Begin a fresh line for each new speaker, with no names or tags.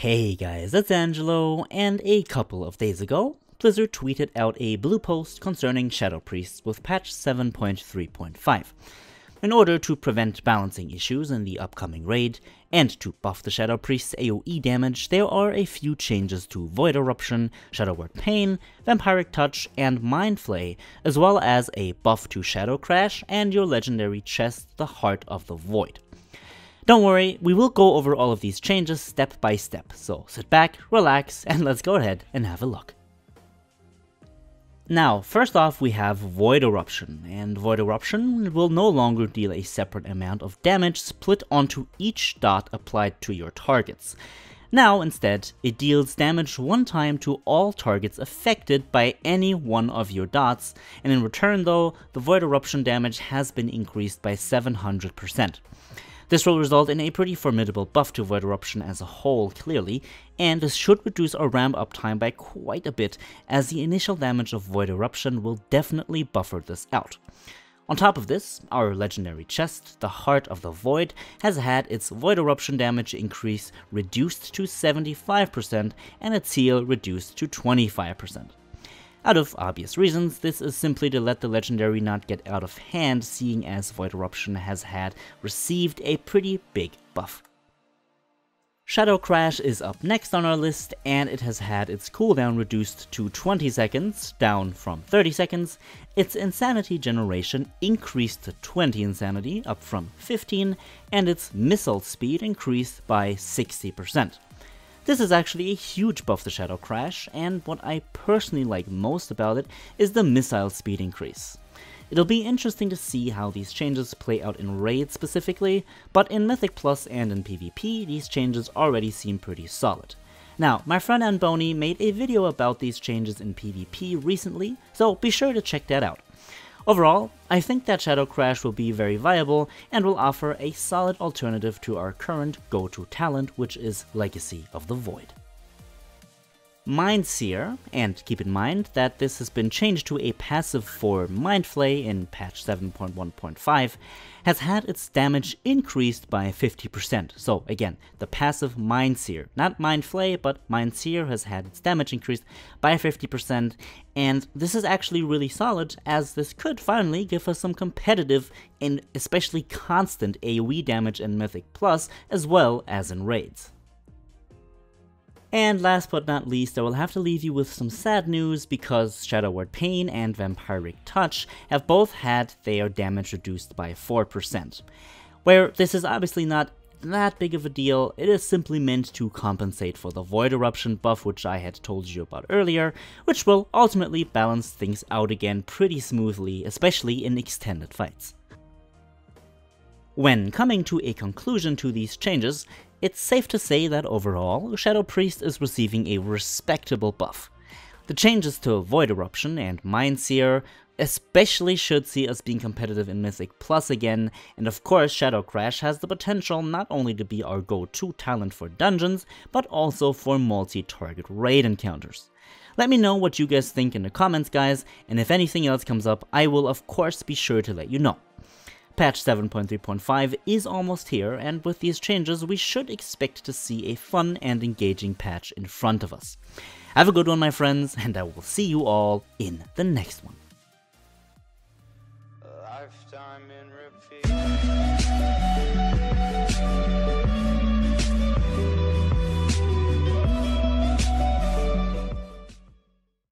Hey guys, it's Angelo, and a couple of days ago, Blizzard tweeted out a blue post concerning Shadow Priests with patch 7.3.5. In order to prevent balancing issues in the upcoming raid, and to buff the Shadow Priest's AoE damage, there are a few changes to Void Eruption, Shadow Word Pain, Vampiric Touch, and Mind Flay, as well as a buff to Shadow Crash and your legendary chest, the Heart of the Void. Don't worry, we will go over all of these changes step by step, so sit back, relax, and let's go ahead and have a look. Now, first off we have Void Eruption, and Void Eruption will no longer deal a separate amount of damage split onto each dot applied to your targets. Now, instead, it deals damage one time to all targets affected by any one of your dots, and in return though, the Void Eruption damage has been increased by 700%. This will result in a pretty formidable buff to Void Eruption as a whole, clearly, and this should reduce our ramp up time by quite a bit, as the initial damage of Void Eruption will definitely buffer this out. On top of this, our legendary chest, the Heart of the Void, has had its Void Eruption damage increase reduced to 75% and its heal reduced to 25%. Out of obvious reasons, this is simply to let the legendary not get out of hand, seeing as Void Eruption has received a pretty big buff. Shadow Crash is up next on our list, and it has had its cooldown reduced to 20 seconds, down from 30 seconds, its insanity generation increased to 20 insanity, up from 15, and its missile speed increased by 60%. This is actually a huge buff to Shadow Crash, and what I personally like most about it is the missile speed increase. It'll be interesting to see how these changes play out in raids specifically, but in Mythic Plus and in PvP, these changes already seem pretty solid. Now, my friend Anboni made a video about these changes in PvP recently, so be sure to check that out. Overall, I think that Shadow Crash will be very viable and will offer a solid alternative to our current go-to talent, which is Legacy of the Void. Mind Seer, and keep in mind that this has been changed to a passive for Mind Flay in patch 7.1.5, has had its damage increased by 50%. So again, the passive Mind Seer, not Mind Flay, but Mind Seer has had its damage increased by 50%, and this is actually really solid, as this could finally give us some competitive and especially constant AoE damage in Mythic Plus, as well as in raids. And last but not least, I will have to leave you with some sad news, because Shadow Word Pain and Vampiric Touch have both had their damage reduced by 4%. Where this is obviously not that big of a deal, it is simply meant to compensate for the Void Eruption buff which I had told you about earlier, which will ultimately balance things out again pretty smoothly, especially in extended fights. When coming to a conclusion to these changes, it's safe to say that overall, Shadow Priest is receiving a respectable buff. The changes to Void Eruption and Mind Seer especially should see us being competitive in Mythic Plus again, and of course Shadow Crash has the potential not only to be our go-to talent for dungeons, but also for multi-target raid encounters. Let me know what you guys think in the comments, guys, and if anything else comes up, I will of course be sure to let you know. Patch 7.3.5 is almost here, and with these changes we should expect to see a fun and engaging patch in front of us. Have a good one, my friends, and I will see you all in the next one.
Lifetime in repeat.